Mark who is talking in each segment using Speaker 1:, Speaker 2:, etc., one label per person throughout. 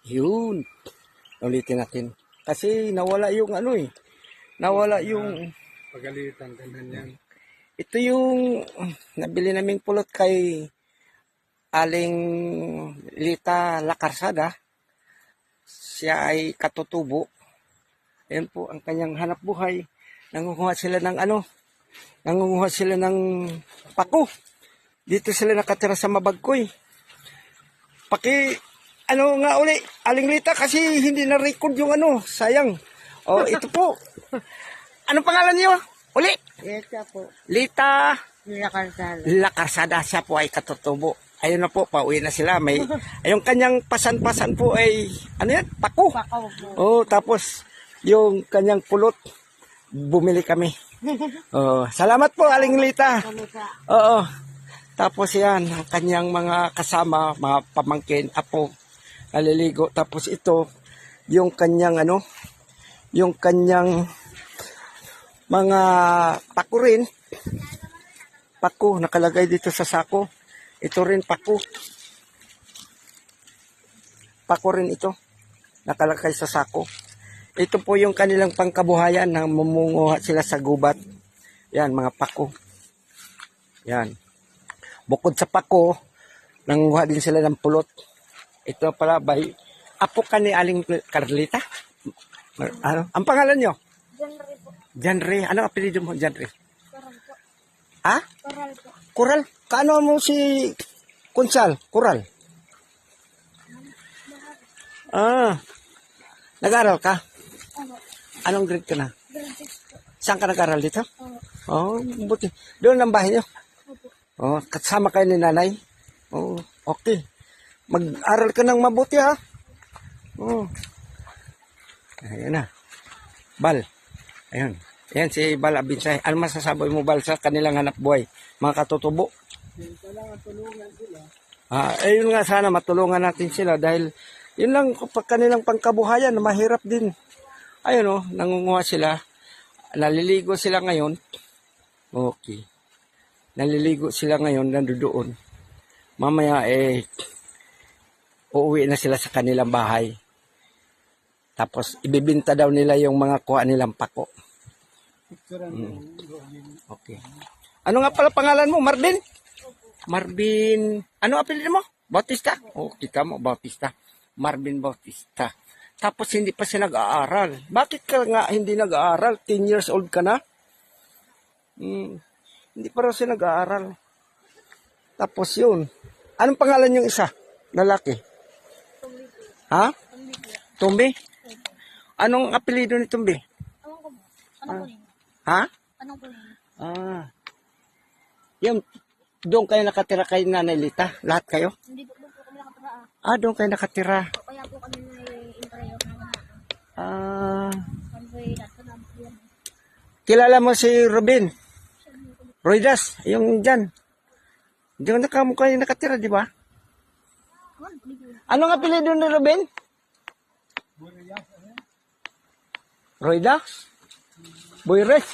Speaker 1: Yun. Ulitin natin. Kasi nawala yung ano eh. Nawala yung...
Speaker 2: Pagalitan ka na yan.
Speaker 1: Ito yung nabili naming pulot kay Aling Lita Lacarsada. Siya ay katutubo. Ayan po ang kanyang hanap buhay. Nangunguha sila ng nangunguha sila ng pako. Dito sila nakatira sa Mabagkoy. Nga uli, Aling Lita, kasi hindi na-record yung sayang. Oh, ito po. Anong pangalan niyo? Uli.
Speaker 3: Lita po.
Speaker 1: Lita
Speaker 3: Lacarsada.
Speaker 1: Siya po ay katutubo. Ayun na po, pauwi na sila. Yung kanyang pasan-pasan po ay, Pako.
Speaker 3: Pakaw po.
Speaker 1: Oh, tapos, yung kanyang pulot, bumili kami. Oh, salamat po, Aling Lita.
Speaker 3: Kami sa
Speaker 1: Oo. Tapos yan, ang kanyang mga kasama, mga pamangkin, apo, naliligo. Tapos ito, yung kanyang yung kanyang mga pako rin. Pako, nakalagay dito sa sako. Ito rin pako. Pako rin ito, nakalagay sa sako. Ito po yung kanilang pangkabuhayan na mumunguha sila sa gubat. Yan, mga pako. Yan. Bukod sa pako, nanguha din sila ng pulot. Ito pala apo ka ni Aling Carlita? Ang pangalan nyo?
Speaker 3: Janre po.
Speaker 1: Janre. Ano apelido mo, Janre?
Speaker 3: Coral po.
Speaker 1: Ha?
Speaker 3: Coral po.
Speaker 1: Coral? Kaano mo si Kunsal? Coral? Nag-aral ka?
Speaker 3: Ano?
Speaker 1: Anong grade ka na?
Speaker 3: Grade 6 po.
Speaker 1: Saan ka nag-aral dito?
Speaker 3: Oo.
Speaker 1: Oh, buti. Doon ang bahay nyo?
Speaker 3: Opo.
Speaker 1: Oh, kasama kayo ni nanay? Oh, okay. Mag-aral ka ng mabuti, ha? Oh. Ayun na. Bal. Ayun. Ayan si Bal Abinsay. Ano masasabi mo, Bal, sa kanilang hanap buhay? Mga katutubo.
Speaker 2: Kailangan tulungan sila.
Speaker 1: Ayun nga, sana matulungan natin sila dahil yun lang kanilang pangkabuhayan na mahirap din. Ayun nangunguha sila. Naliligo sila ngayon. Okay. Naliligo sila ngayon nandoon. Mamaya uuwi na sila sa kanilang bahay. Tapos ibibinta daw nila yung mga kuha nilang pako. Okay. Ano nga pala pangalan mo? Marvin? Marvin. Ano apelyido mo? Bautista? Oh, kita mo, Bautista. Marvin Bautista. Tapos hindi pa siya nag-aaral. Bakit ka nga hindi nag-aaral? 10 years old ka na? Hindi pa raw siya nag-aaral. Tapos yun. Anong pangalan yung isa? Lalaki? Ha? Tumbi? Anong apelyido ni Tumbi?
Speaker 3: Anong ko mo? Anong kunin?
Speaker 1: Ha?
Speaker 3: Anong kunin?
Speaker 1: Yung doon kayo nakatira kay Nanay Lita? Lahat kayo?
Speaker 3: Hindi po po kami nakatira.
Speaker 1: Doon kayo nakatira.
Speaker 3: Kaya po kami na-interview ng mga kami po lahat na po yan.
Speaker 1: Kilala mo si Robin? Roydas, yung dyan. Diyan na kayo nakatira, di ba? Anong apelyido ni Robin? Roydas? Boyres?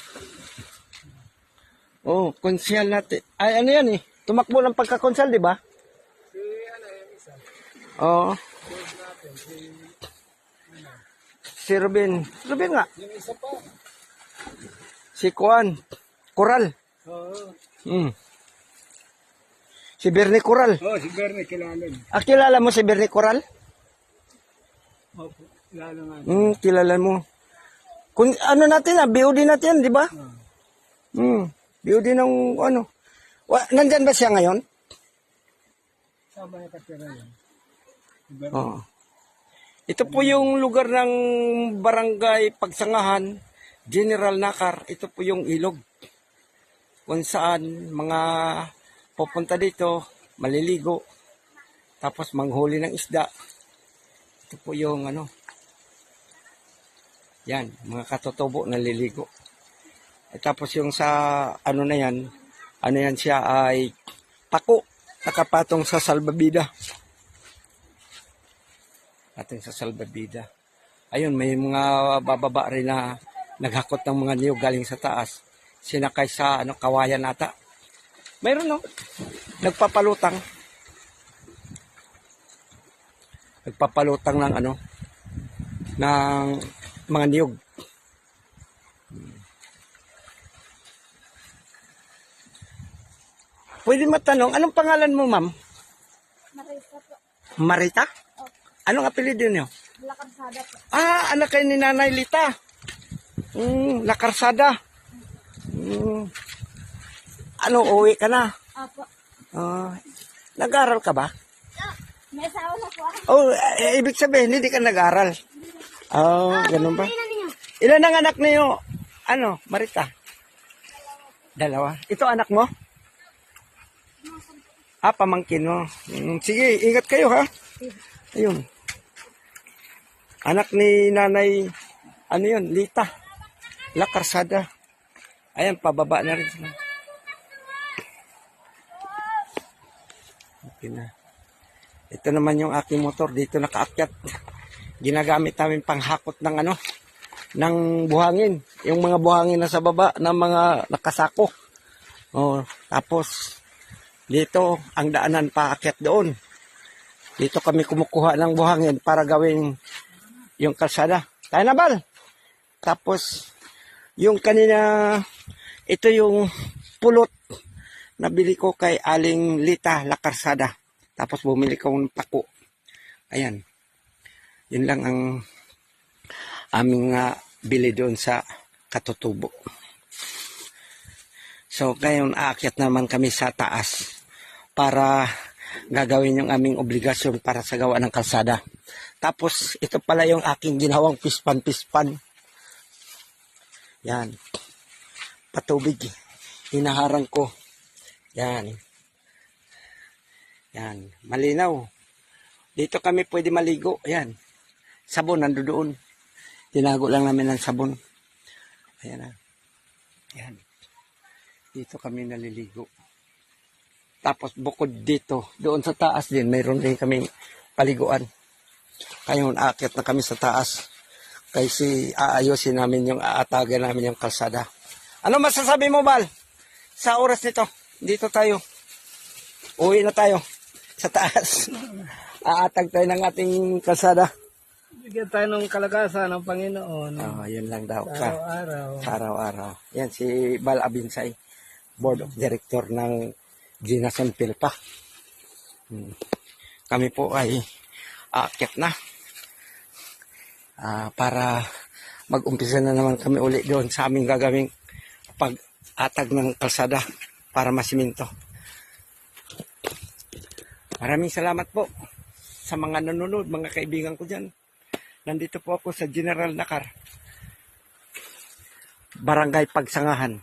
Speaker 1: Oh, konsyal natin. Ay, ano yan eh? Tumakbo ng pagkakonsal, di ba?
Speaker 2: Yung isa.
Speaker 1: Oo. Si Robin. Robin nga.
Speaker 2: Yung isa pa.
Speaker 1: Si Kuan. Coral.
Speaker 2: Oo.
Speaker 1: Si Bernie Coral.
Speaker 2: Oh, si Bernie kilala.
Speaker 1: Kilala mo si Bernie Coral?
Speaker 2: Opo. Kilala nga.
Speaker 1: Kilala mo. Kung ano natin BOD natin, di ba? BOD ng nandyan ba siya ngayon?
Speaker 2: Saan ba nakatira yan?
Speaker 1: Oo. Ito po yung lugar ng Barangay Pagsangahan, General Nakar. Ito po yung ilog. Kung saan mga pupunta dito, maliligo, tapos manghuli ng isda. Ito po yung yan, mga katutubo naliligo. Tapos yung sa na yan siya ay pako, nakapatong sa salbabida. Ating sa salbabida. Ayun, may mga bababa rin na naghakot ng mga niyog galing sa taas. Sinakay sa kawayan ata. Mayroon nagpapalutang. Nagpapalutang ng ano, ng mga niyog. Pwede matanong, anong pangalan mo, ma'am?
Speaker 3: Marisa po.
Speaker 1: Marita?
Speaker 3: Opo.
Speaker 1: Anong apelyido niyo?
Speaker 3: Lakarsada po.
Speaker 1: Ah, anak kayo ni Nanay Lita. Lakarsada. Ano, uwi ka na?
Speaker 3: Opo.
Speaker 1: Nag-aral ka ba?
Speaker 3: May asawa na po ako.
Speaker 1: Oh, ibig sabihin, hindi ka nag-aral. Oh, ganun ba?
Speaker 3: Ilan niyo?
Speaker 1: Ilan ang anak niyo? Ano, Marita? Dalawa. Ito anak mo? Pamangkin mo. Sige, ingat kayo ha. Ayun. Anak ni Nanay, ano yun, Lita. Lakarsada. Ayan, pababa na rin sila. Okay na. Ito naman yung aking motor. Dito nakaakyat. Ginagamit namin panghakot ng ano, ng buhangin. Yung mga buhangin na sa baba, ng mga nakasako. Oh, tapos, dito, ang daanan paakyat doon. Dito kami kumukuha ng buhangin para gawing yung kalsada. Tayo na, Bal! Tapos, yung kanina, ito yung pulot na bili ko kay Aling Lita Lakarsada. Tapos bumili ko ng pako. Ayan. Yun lang ang aming bili doon sa Katutubo. So, ngayon aakyat naman kami sa taas para gagawin yung aming obligasyon para sa gawa ng kalsada. Tapos, ito pala yung aking ginawang pispan-pispan. Yan. Patubig. Hinaharang ko. Yan. Yan. Malinaw. Dito kami pwede maligo. Yan. Sabon, nando doon. Tinago lang namin ng sabon. Ayan na. Yan. Dito kami naliligo. Tapos bukod dito, doon sa taas din, mayroon din kaming paliguan. Ngayon, aakyat na kami sa taas. Kasi aayusin namin yung aatagan namin yung kalsada. Ano masasabi mo, Bal? Sa oras nito, dito tayo. Uwi na tayo sa taas. Aatag tayo ng ating kalsada.
Speaker 2: Bigyan tayo ng kalagasan ng Panginoon.
Speaker 1: Yun lang daw.
Speaker 2: Araw-araw.
Speaker 1: Sa araw-araw. Yan si Bal Abinsay, Board of Director ng Ginason Pilpa. Kami po ay aakyat na. Para mag-umpisa na naman kami uli doon sa aming gagawing pag-atag ng kalsada para masiminto. Maraming salamat po sa mga nanonood, mga kaibigan ko dyan. Nandito po ako sa General Nakar, Barangay Pagsangahan.